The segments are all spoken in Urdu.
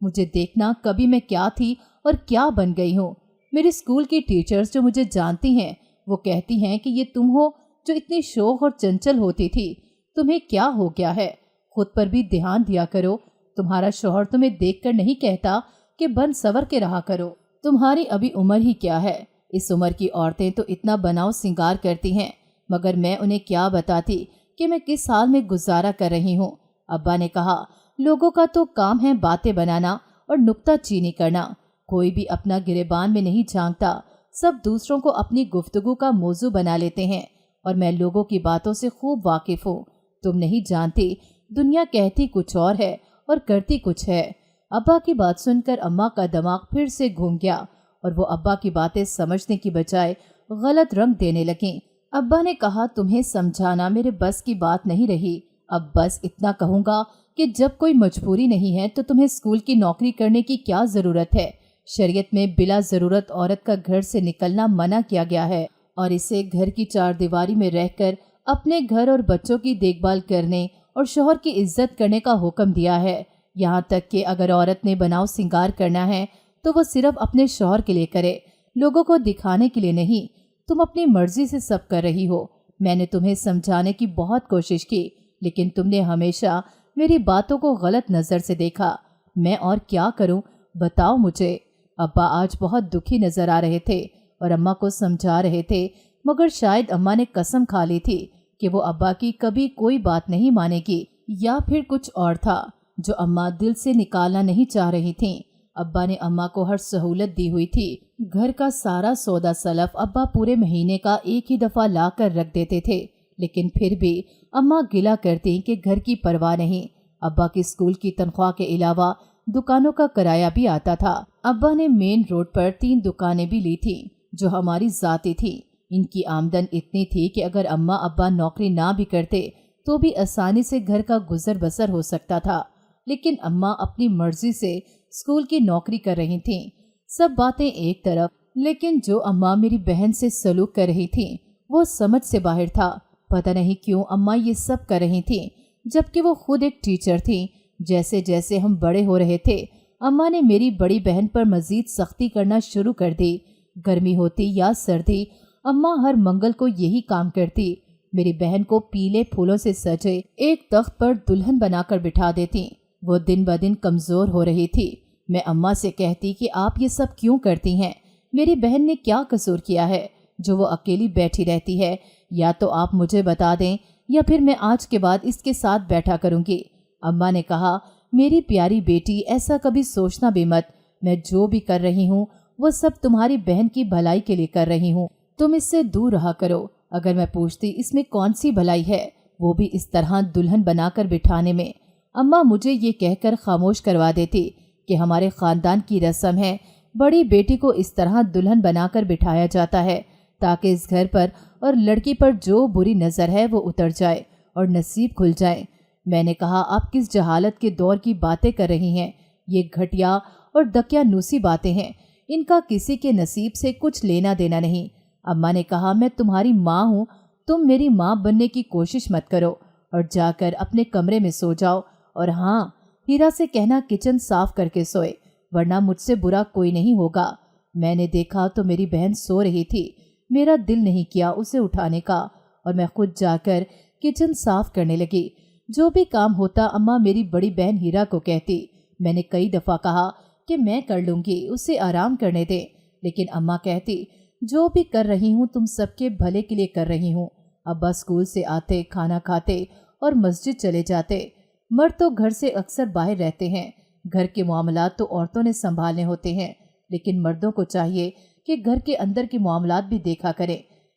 مجھے دیکھنا کبھی میں کیا تھی اور کیا بن گئی ہوں۔ میری اسکول کی ٹیچرز جو مجھے جانتی ہیں وہ کہتی ہیں کہ یہ تم ہو جو اتنی شوخ اور چنچل ہوتی تھی، تمہیں کیا ہو گیا ہے؟ خود پر بھی دھیان دیا کرو۔ تمہارا شوہر تمہیں دیکھ کر نہیں کہتا کہ بن سور کے رہا کرو۔ تمہاری ابھی عمر ہی کیا ہے؟ اس عمر کی عورتیں تو اتنا بناؤ سنگار کرتی ہیں، مگر میں انہیں کیا بتاتی کہ میں کس حال میں گزارا کر رہی ہوں۔ ابا نے کہا، لوگوں کا تو کام ہے باتیں بنانا اور نکتہ چینی کرنا، کوئی بھی اپنا گریبان میں نہیں جھانکتا، سب دوسروں کو اپنی گفتگو کا موضوع بنا لیتے ہیں، اور میں لوگوں کی باتوں سے خوب واقف ہوں۔ تم نہیں جانتی دنیا کہتی کچھ اور ہے اور کرتی کچھ ہے۔ ابا کی بات سن کر اماں کا دماغ پھر سے گھوم گیا اور وہ ابا کی باتیں سمجھنے کی بجائے غلط رنگ دینے لگیں۔ ابا نے کہا، تمہیں سمجھانا میرے بس کی بات نہیں رہی، اب بس اتنا کہوں گا کہ جب کوئی مجبوری نہیں ہے تو تمہیں اسکول کی نوکری کرنے کی کیا ضرورت ہے؟ شریعت میں بلا ضرورت عورت کا گھر سے نکلنا منع کیا گیا ہے، اور اسے گھر کی چار دیواری میں رہ کر اپنے گھر اور بچوں کی دیکھ بھال کرنے اور شوہر کی عزت کرنے کا حکم دیا ہے۔ یہاں تک کہ اگر عورت نے بناؤ سنگار کرنا ہے تو وہ صرف اپنے شوہر کے لیے کرے، لوگوں کو دکھانے کے لیے نہیں۔ تم اپنی مرضی سے سب کر رہی ہو۔ میں نے تمہیں سمجھانے کی بہت کوشش کی، لیکن تم نے ہمیشہ میری باتوں کو غلط نظر سے دیکھا۔ میں اور کیا کروں، بتاؤ مجھے۔ ابا آج بہت دکھی نظر آ رہے تھے اور اماں کو سمجھا رہے تھے، مگر شاید اماں نے قسم کھا لی تھی کہ وہ ابا کی کبھی کوئی بات نہیں مانے گی، یا پھر کچھ اور تھا جو اماں دل سے نکالنا نہیں چاہ رہی تھیں۔ ابا نے اماں کو ہر سہولت دی ہوئی تھی، گھر کا سارا سودا سلف ابا پورے مہینے کا ایک ہی دفعہ لا کر رکھ دیتے تھے، لیکن پھر بھی اماں گلا کرتی کہ گھر کی پرواہ نہیں۔ ابا کی اسکول کی تنخواہ کے علاوہ دکانوں کا کرایہ بھی آتا تھا۔ ابا نے مین روڈ پر 3 دکانیں بھی لی تھیں جو ہماری ذاتی تھی۔ ان کی آمدن اتنی تھی کہ اگر اماں ابا نوکری نہ بھی کرتے تو بھی آسانی سے گھر کا گزر بسر ہو سکتا تھا، لیکن اماں اپنی مرضی سے اسکول کی نوکری کر رہی تھیں۔ سب باتیں ایک طرف، لیکن جو اماں میری بہن سے سلوک کر رہی تھیں وہ سمجھ سے باہر تھا۔ پتہ نہیں کیوں اماں یہ سب کر رہی تھیں، جبکہ وہ خود ایک ٹیچر تھیں۔ جیسے جیسے ہم بڑے ہو رہے تھے، اماں نے میری بڑی بہن پر مزید سختی کرنا شروع کر دی۔ گرمی ہوتی یا سردی، اماں ہر منگل کو یہی کام کرتی، میری بہن کو پیلے پھولوں سے سجے ایک تخت پر دلہن بنا کر بٹھا دیتی۔ وہ دن بدن کمزور ہو رہی تھی۔ میں اماں سے کہتی کہ آپ یہ سب کیوں کرتی ہیں؟ میری بہن نے کیا قصور کیا ہے جو وہ اکیلی بیٹھی رہتی ہے؟ یا تو آپ مجھے بتا دیں یا پھر میں آج کے بعد اس کے ساتھ بیٹھا کروں گی۔ اماں نے کہا، میری پیاری بیٹی، ایسا کبھی سوچنا بھی مت۔ میں جو بھی کر رہی ہوں وہ سب تمہاری بہن کی بھلائی کے لیے کر رہی ہوں، تم اس سے دور رہا کرو۔ اگر میں پوچھتی اس میں کون سی بھلائی ہے، وہ بھی اس طرح دلہن بنا کر بٹھانے میں، اماں مجھے یہ کہہ کر خاموش کروا دیتی کہ ہمارے خاندان کی رسم ہے، بڑی بیٹی کو اس طرح دلہن بنا کر بٹھایا جاتا ہے تاکہ اس گھر پر اور لڑکی پر جو بری نظر ہے وہ اتر جائے اور نصیب کھل جائے۔ میں نے کہا، آپ کس جہالت کے دور کی باتیں کر رہی ہیں؟ یہ گھٹیا اور دقیانوسی باتیں ہیں، ان کا کسی کے نصیب سے کچھ لینا دینا نہیں۔ اماں نے کہا، میں تمہاری ماں ہوں، تم میری ماں بننے کی کوشش مت کرو اور جا کر اپنے کمرے میں سو جاؤ، اور ہاں، ہیرا سے کہنا کچن صاف کر کے سوئے، ورنہ مجھ سے برا کوئی نہیں ہوگا۔ میں نے دیکھا تو میری بہن سو رہی تھی، میرا دل نہیں کیا اسے اٹھانے کا اور میں خود جا کر کچن صاف کرنے لگی۔ جو بھی کام ہوتا اماں میری بڑی بہن ہیرا کو کہتی۔ میں نے کئی دفعہ کہا کہ میں کر لوں گی، اسے آرام کرنے دیں، لیکن اماں کہتی، جو بھی کر رہی ہوں تم سب کے بھلے کے لیے کر رہی ہوں۔ ابا اسکول سے آتے، کھانا کھاتے اور مسجد چلے جاتے۔ مرد تو گھر سے اکثر باہر رہتے ہیں، گھر کے معاملات تو عورتوں نے سنبھالنے ہوتے ہیں، لیکن مردوں کو چاہیے کہ گھر کے اندر کے معاملات بھی دیکھا کریں،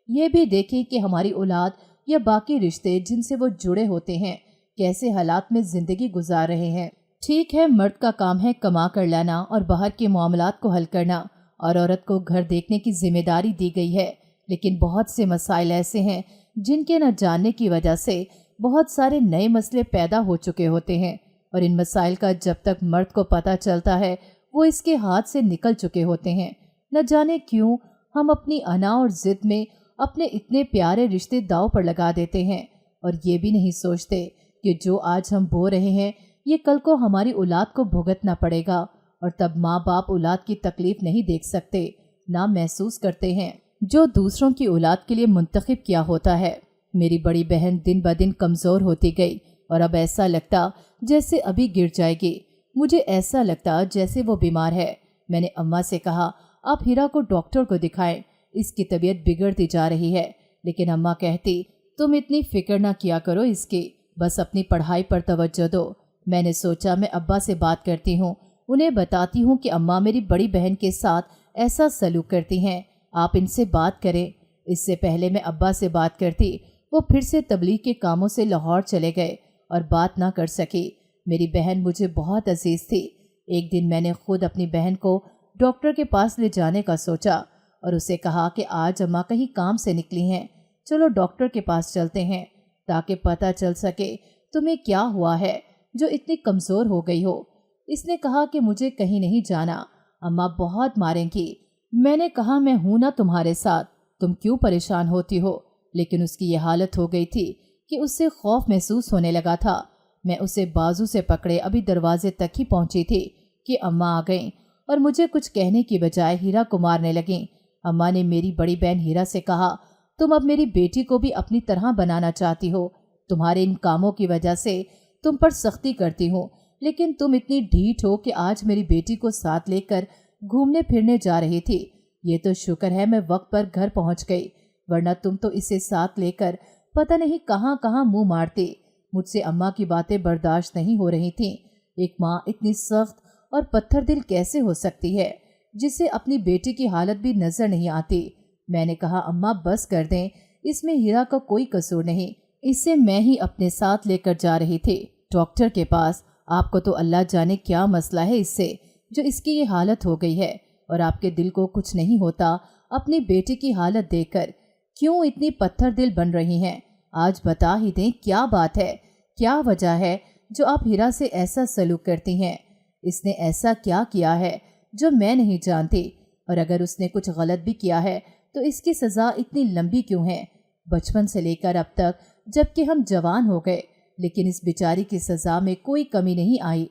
یہ بھی دیکھیں کہ ہماری اولاد یا باقی رشتے جن سے وہ جڑے ہوتے ہیں کیسے حالات میں زندگی گزار رہے ہیں۔ ٹھیک ہے، مرد کا کام ہے کما کر لانا اور باہر کے معاملات کو حل کرنا، اور عورت کو گھر دیکھنے کی ذمہ داری دی گئی ہے، لیکن بہت سے مسائل ایسے ہیں جن کے نہ جاننے کی وجہ سے بہت سارے نئے مسئلے پیدا ہو چکے ہوتے ہیں، اور ان مسائل کا جب تک مرد کو پتہ چلتا ہے وہ اس کے ہاتھ سے نکل چکے ہوتے ہیں۔ نہ جانے کیوں ہم اپنی انا اور ضد میں اپنے اتنے پیارے رشتے داؤ پر لگا دیتے ہیں، اور یہ بھی نہیں سوچتے کہ جو آج ہم بو رہے ہیں یہ کل کو ہماری اولاد کو بھگتنا پڑے گا، اور تب ماں باپ اولاد کی تکلیف نہیں دیکھ سکتے، نہ محسوس کرتے ہیں جو دوسروں کی اولاد کے لیے منتخب کیا ہوتا ہے۔ میری بڑی بہن دن بدن کمزور ہوتی گئی اور اب ایسا لگتا جیسے ابھی گر جائے گی۔ مجھے ایسا لگتا جیسے وہ بیمار ہے۔ میں نے اماں سے کہا آپ ہیرا کو ڈاکٹر کو دکھائیں، اس کی طبیعت بگڑتی جا رہی ہے، لیکن اماں کہتی تم اتنی فکر نہ کیا کرو اس کی، بس اپنی پڑھائی پر توجہ دو۔ میں نے سوچا میں ابا سے بات کرتی ہوں، انہیں بتاتی ہوں کہ اماں میری بڑی بہن کے ساتھ ایسا سلوک کرتی ہیں، آپ ان سے بات کریں۔ اس سے پہلے میں ابا سے بات کرتی، وہ پھر سے تبلیغ کے کاموں سے لاہور چلے گئے اور بات نہ کر سکی۔ میری بہن مجھے بہت عزیز تھی۔ ایک دن میں نے خود اپنی بہن کو ڈاکٹر کے پاس لے جانے کا سوچا اور اسے کہا کہ آج اماں کہیں کام سے نکلی ہیں، چلو ڈاکٹر کے پاس چلتے ہیں تاکہ پتہ چل سکے تمہیں کیا ہوا ہے جو اتنی کمزور ہو گئی ہو۔ اس نے کہا کہ مجھے کہیں نہیں جانا، اماں بہت ماریں گی۔ میں نے کہا میں ہوں نا تمہارے ساتھ، تم کیوں پریشان ہوتی ہو؟ لیکن اس کی یہ حالت ہو گئی تھی کہ اس سے خوف محسوس ہونے لگا تھا۔ میں اسے بازو سے پکڑے ابھی دروازے تک ہی پہنچی تھی کہ اماں آ گئیں اور مجھے کچھ کہنے کی بجائے ہیرا کو مارنے لگیں۔ اماں نے میری بڑی بہن ہیرا سے کہا تم اب میری بیٹی کو بھی اپنی طرح بنانا چاہتی ہو، تمہارے ان کاموں کی وجہ سے تم پر سختی کرتی ہوں، لیکن تم اتنی ڈھیٹ ہو کہ آج میری بیٹی کو ساتھ لے کر گھومنے پھرنے جا رہی تھی۔ یہ تو شکر ہے میں وقت پر گھر پہنچ گئی، ورنہ تم تو اسے ساتھ لے کر پتہ نہیں کہاں کہاں منہ مارتی۔ مجھ سے اماں کی باتیں برداشت نہیں ہو رہی تھیں۔ ایک ماں اتنی سخت اور پتھر دل کیسے ہو سکتی ہے جسے اپنی بیٹی کی حالت بھی نظر نہیں آتی؟ میں نے کہا اماں بس کر دیں، اس میں ہیرا کا کوئی قصور نہیں، اسے میں ہی اپنے ساتھ لے کر جا رہی تھی ڈاکٹر کے پاس۔ آپ کو تو اللہ جانے کیا مسئلہ ہے اس سے جو اس کی یہ حالت ہو گئی ہے، اور آپ کے دل کو کچھ نہیں ہوتا اپنی بیٹی کی حالت دیکھ کر؟ کیوں اتنی پتھر دل بن رہی ہیں؟ آج بتا ہی دیں کیا بات ہے، کیا وجہ ہے جو آپ ہیرا سے ایسا سلوک کرتی ہیں؟ اس نے ایسا کیا کیا ہے جو میں نہیں جانتی؟ اور اگر اس نے کچھ غلط بھی کیا ہے تو اس کی سزا اتنی لمبی کیوں ہے؟ بچپن سے لے کر اب تک جب کہ ہم جوان ہو گئے، لیکن اس بیچاری کی سزا میں کوئی کمی نہیں آئی۔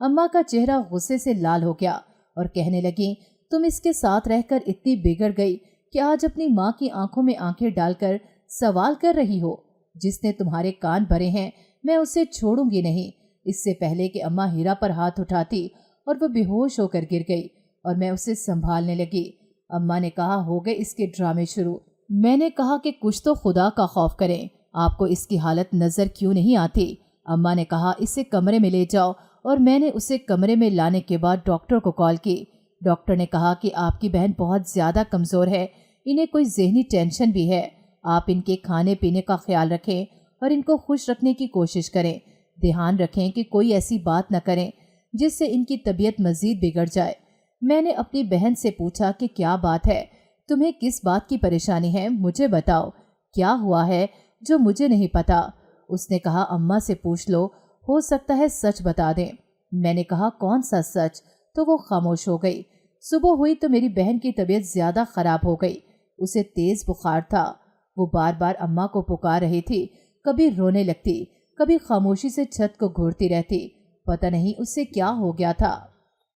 اماں کا چہرہ غصے سے لال ہو گیا اور کہنے لگیں تم اس کے ساتھ رہ کر اتنی بگڑ گئی کہ آج اپنی ماں کی آنکھوں میں آنکھیں ڈال کر سوال کر رہی ہو۔ جس نے تمہارے کان بھرے ہیں میں اسے چھوڑوں گی نہیں۔ اس سے پہلے کہ اماں ہیرا پر ہاتھ اٹھاتی اور وہ بے ہوش ہو کر گر گئی اور میں اسے سنبھالنے لگی، اماں نے کہا ہو گئے اس کے ڈرامے شروع۔ میں نے کہا کہ کچھ تو خدا کا خوف کریں، آپ کو اس کی حالت نظر کیوں نہیں آتی؟ اماں نے کہا اسے کمرے میں لے جاؤ، اور میں نے اسے کمرے میں لانے کے بعد ڈاکٹر کو کال کی۔ ڈاکٹر نے کہا کہ آپ کی بہن بہت زیادہ کمزور ہے، انہیں کوئی ذہنی ٹینشن بھی ہے، آپ ان کے کھانے پینے کا خیال رکھیں اور ان کو خوش رکھنے کی کوشش کریں، دھیان رکھیں کہ کوئی ایسی بات نہ کریں جس سے ان کی طبیعت مزید بگڑ جائے۔ میں نے اپنی بہن سے پوچھا کہ کیا بات ہے، تمہیں کس بات کی پریشانی ہے، مجھے بتاؤ، کیا ہوا ہے جو مجھے نہیں پتا؟ اس نے کہا اماں سے پوچھ لو، ہو سکتا ہے سچ بتا دیں۔ میں نے کہا کون سا سچ؟ تو وہ خاموش ہو گئی۔ صبح ہوئی تو میری بہن کی طبیعت زیادہ خراب ہو گئی، اسے تیز بخار تھا، وہ بار بار اماں کو پکار رہی تھی، کبھی رونے لگتی، کبھی خاموشی سے چھت کو گھورتی رہتی، پتہ نہیں اس سے کیا ہو گیا تھا۔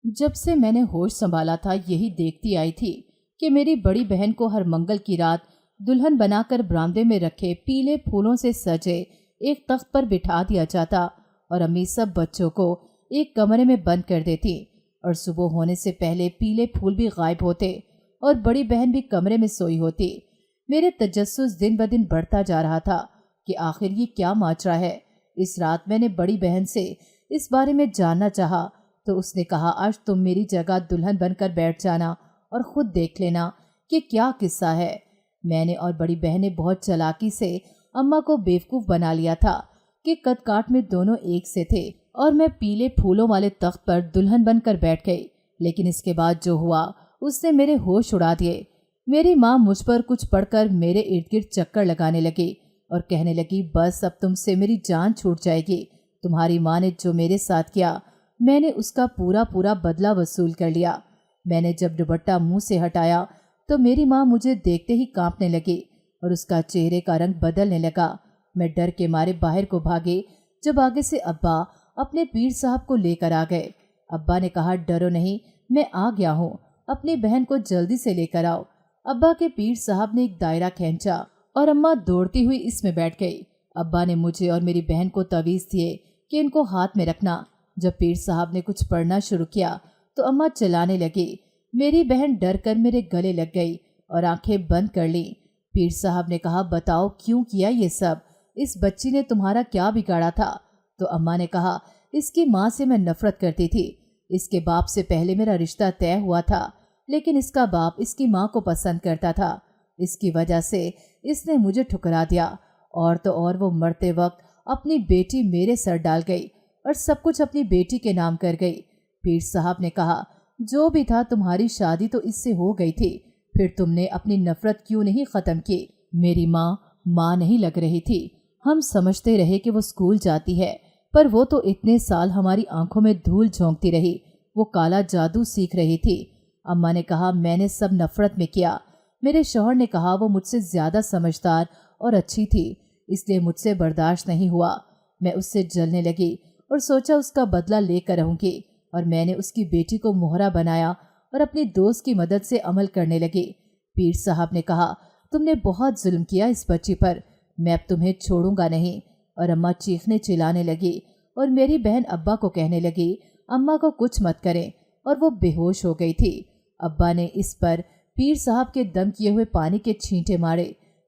جب سے میں نے ہوش سنبھالا تھا یہی دیکھتی آئی تھی کہ میری بڑی بہن کو ہر منگل کی رات دلہن بنا کر برآمدے میں رکھے پیلے پھولوں سے سجے ایک تخت پر بٹھا دیا جاتا، اور امی سب بچوں کو ایک کمرے میں بند کر دیتی، اور صبح ہونے سے پہلے پیلے پھول بھی غائب ہوتے اور بڑی بہن بھی کمرے میں سوئی ہوتی۔ میرے تجسس دن بدن بڑھتا جا رہا تھا کہ آخر یہ کیا ماجرا ہے۔ اس رات میں نے بڑی بہن سے اس بارے میں جاننا چاہا تو اس نے کہا آج تم میری جگہ دلہن بن کر بیٹھ جانا اور خود دیکھ لینا کہ کیا قصہ ہے۔ میں نے اور بڑی بہن نے بہت چالاکی سے اماں کو بیوقوف بنا لیا تھا کہ قد کاٹ میں دونوں ایک سے تھے، اور میں پیلے پھولوں والے تخت پر دلہن بن کر بیٹھ گئی۔ لیکن اس کے بعد جو ہوا اس نے میرے ہوش اڑا دیے۔ میری ماں مجھ پر کچھ پڑھ کر میرے ارد گرد چکر لگانے لگی اور کہنے لگی بس اب تم سے میری جان چھوٹ جائے گی، تمہاری ماں نے جو میرے ساتھ کیا میں نے اس کا پورا بدلہ وصول کر لیا۔ میں نے جب دوپٹہ منہ سے ہٹایا تو میری ماں مجھے دیکھتے ہی کانپنے لگی اور اس کا چہرے کا رنگ بدلنے لگا۔ میں ڈر کے مارے باہر کو بھاگی جب آگے سے ابا اپنے پیر صاحب کو لے کر آ گئے۔ ابا نے کہا ڈرو نہیں، میں آ گیا ہوں، اپنی بہن کو جلدی سے لے کر آؤ۔ ابا کے پیر صاحب نے ایک دائرہ کھینچا اور اماں دوڑتی ہوئی اس میں بیٹھ گئی۔ ابا نے مجھے اور میری بہن کو تعویذ دیے کہ ان کو ہاتھ میں رکھنا۔ جب پیر صاحب نے کچھ پڑھنا شروع کیا تو اماں چلانے لگی۔ میری بہن ڈر کر میرے گلے لگ گئی اور آنکھیں بند کر لی۔ پیر صاحب نے کہا بتاؤ کیوں کیا یہ سب؟ اس بچی نے تمہارا کیا بگاڑا تھا؟ تو اماں نے کہا اس کی ماں سے میں نفرت کرتی تھی، اس کے باپ سے پہلے میرا رشتہ طے ہوا تھا، لیکن اس کا باپ اس کی ماں کو پسند کرتا تھا، اس کی وجہ سے اس نے مجھے ٹھکرا دیا، اور تو اور وہ مرتے وقت اپنی بیٹی میرے سر ڈال گئی اور سب کچھ اپنی بیٹی کے نام کر گئی۔ پیر صاحب نے کہا جو بھی تھا تمہاری شادی تو اس سے ہو گئی تھی، پھر تم نے اپنی نفرت کیوں نہیں ختم کی؟ میری ماں نہیں لگ رہی تھی، ہم سمجھتے رہے کہ وہ اسکول جاتی ہے، پر وہ تو اتنے سال ہماری آنکھوں میں دھول جھونکتی رہی، وہ کالا جادو سیکھ رہی تھی۔ اماں نے کہا میں نے سب نفرت میں کیا۔ میرے شوہر نے کہا وہ مجھ سے زیادہ سمجھدار اور اچھی تھی، اس لیے مجھ سے برداشت نہیں ہوا، میں اس سے جلنے لگی اور سوچا اس کا بدلہ لے کر رہوں گی، اور میں نے اس کی بیٹی کو مہرا بنایا اور اپنی دوست کی مدد سے عمل کرنے لگی۔ پیر صاحب نے کہا تم نے بہت ظلم کیا اس بچی پر، میں اب تمہیں چھوڑوں گا نہیں۔ اور اماں چیخنے چلانے لگی اور میری بہن ابا کو کہنے لگی اماں کو کچھ مت کریں، اور وہ بے ہوش ہو گئی تھی۔ ابا نے اس پر پیر صاحب کے دم کیے ہوئے پانی کے چھینٹے مارے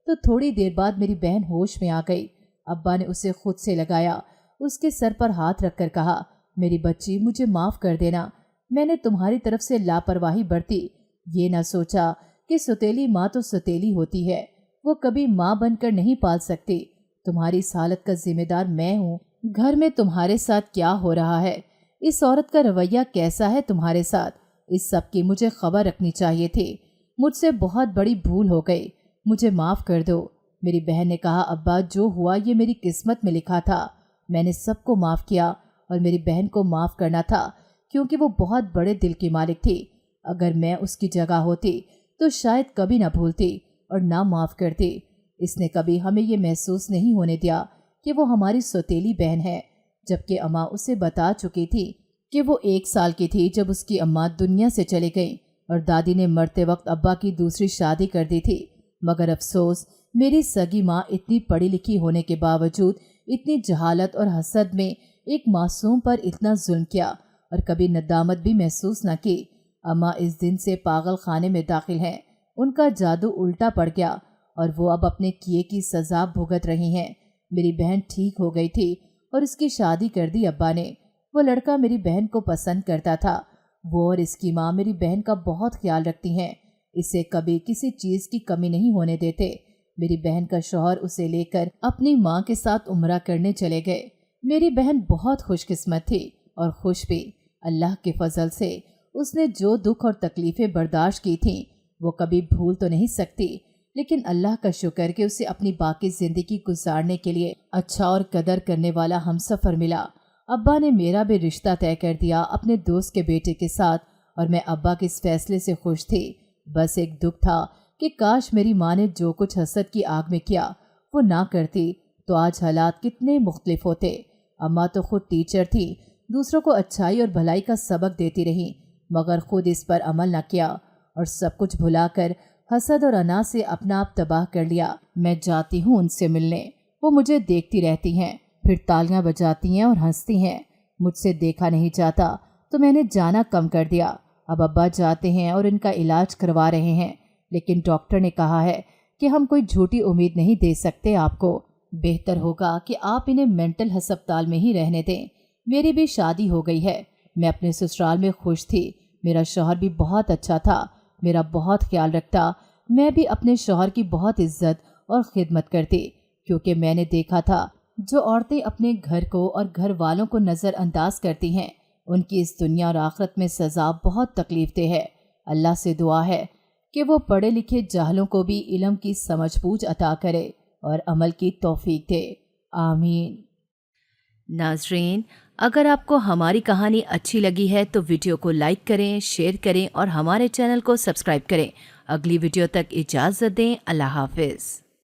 تو تھوڑی دیر بعد میری بہن ہوش میں آ گئی۔ ابا نے اسے خود سے لگایا، اس کے سر پر ہاتھ رکھ کر کہا میری بچی مجھے معاف کر دینا، میں نے تمہاری طرف سے لاپرواہی برتی، یہ نہ سوچا کہ ستیلی ماں تو ستیلی ہوتی ہے، وہ کبھی ماں بن کر نہیں پال سکتی، تمہاری اس حالت کا ذمہ دار میں ہوں۔ گھر میں تمہارے ساتھ کیا ہو رہا ہے، اس عورت کا رویہ کیسا ہے تمہارے ساتھ، اس سب کی مجھے خبر رکھنی چاہیے تھی، مجھ سے بہت بڑی بھول ہو گئی، مجھے معاف کر دو۔ میری بہن نے کہا ابا جو ہوا یہ میری قسمت میں لکھا تھا، میں نے سب کو معاف کیا اور میری بہن کو معاف کرنا تھا کیونکہ وہ بہت بڑے دل کی مالک تھی، اگر میں اس کی جگہ ہوتی تو شاید کبھی نہ بھولتی اور نہ معاف کرتی۔ اس نے کبھی ہمیں یہ محسوس نہیں ہونے دیا کہ وہ ہماری سوتیلی بہن ہے، جبکہ اماں اسے بتا چکی تھی کہ وہ 1 سال کی تھی جب اس کی اماں دنیا سے چلی گئیں اور دادی نے مرتے وقت ابا کی دوسری شادی کر دی تھی، مگر افسوس میری سگی ماں اتنی پڑھی لکھی ہونے کے باوجود اتنی جہالت اور حسد میں ایک معصوم پر اتنا ظلم کیا اور کبھی ندامت بھی محسوس نہ کی۔ اماں اس دن سے پاگل خانے میں داخل ہیں، ان کا جادو الٹا پڑ گیا اور وہ اب اپنے کیے کی سزا بھگت رہی ہیں۔ میری بہن ٹھیک ہو گئی تھی اور اس کی شادی کر دی ابا نے، وہ لڑکا میری بہن کو پسند کرتا تھا، وہ اور اس کی ماں میری بہن کا بہت خیال رکھتی ہیں، اسے کبھی کسی چیز کی کمی نہیں ہونے دیتے۔ میری بہن کا شوہر اسے لے کر اپنی ماں کے ساتھ عمرہ کرنے چلے گئے۔ میری بہن بہت خوش قسمت تھی اور خوش بھی، اللہ کے فضل سے اس نے جو دکھ اور تکلیفیں برداشت کی تھیں وہ کبھی بھول تو نہیں سکتی، لیکن اللہ کا شکر کہ اسے اپنی باقی زندگی گزارنے کے لیے اچھا اور قدر کرنے والا ہمسفر ملا۔ ابا نے میرا بھی رشتہ طے کر دیا اپنے دوست کے بیٹے کے ساتھ، اور میں ابا کے اس فیصلے سے خوش تھی۔ بس ایک دکھ تھا کہ کاش میری ماں نے جو کچھ حسد کی آگ میں کیا وہ نہ کرتی تو آج حالات کتنے مختلف ہوتے۔ اماں تو خود ٹیچر تھی، دوسروں کو اچھائی اور بھلائی کا سبق دیتی رہی، مگر خود اس پر عمل نہ کیا اور سب کچھ بھلا کر حسد اور انا سے اپنا آپ تباہ کر لیا۔ میں جاتی ہوں ان سے ملنے، وہ مجھے دیکھتی رہتی ہیں، پھر تالیاں بجاتی ہیں اور ہنستی ہیں، مجھ سے دیکھا نہیں جاتا تو میں نے جانا کم کر دیا۔ اب ابا جاتے ہیں اور ان کا علاج کروا رہے ہیں، لیکن ڈاکٹر نے کہا ہے کہ ہم کوئی جھوٹی امید نہیں دے سکتے آپ کو، بہتر ہوگا کہ آپ انہیں مینٹل ہسپتال میں ہی رہنے دیں۔ میری بھی شادی ہو گئی ہے، میں اپنے سسرال میں خوش تھی، میرا شوہر بھی بہت اچھا تھا، میرا بہت خیال رکھتا، میں بھی اپنے شوہر کی بہت عزت اور خدمت کرتی، کیونکہ میں نے دیکھا تھا جو عورتیں اپنے گھر کو اور گھر والوں کو نظر انداز کرتی ہیں ان کی اس دنیا اور آخرت میں سزا بہت تکلیف دہ ہے۔ اللہ سے دعا ہے کہ وہ پڑھے لکھے جاہلوں کو بھی علم کی سمجھ بوجھ عطا کرے اور عمل کی توفیق دے، آمین۔ ناظرین، اگر آپ کو ہماری کہانی اچھی لگی ہے تو ویڈیو کو لائک کریں، شیئر کریں اور ہمارے چینل کو سبسکرائب کریں۔ اگلی ویڈیو تک اجازت دیں، اللہ حافظ۔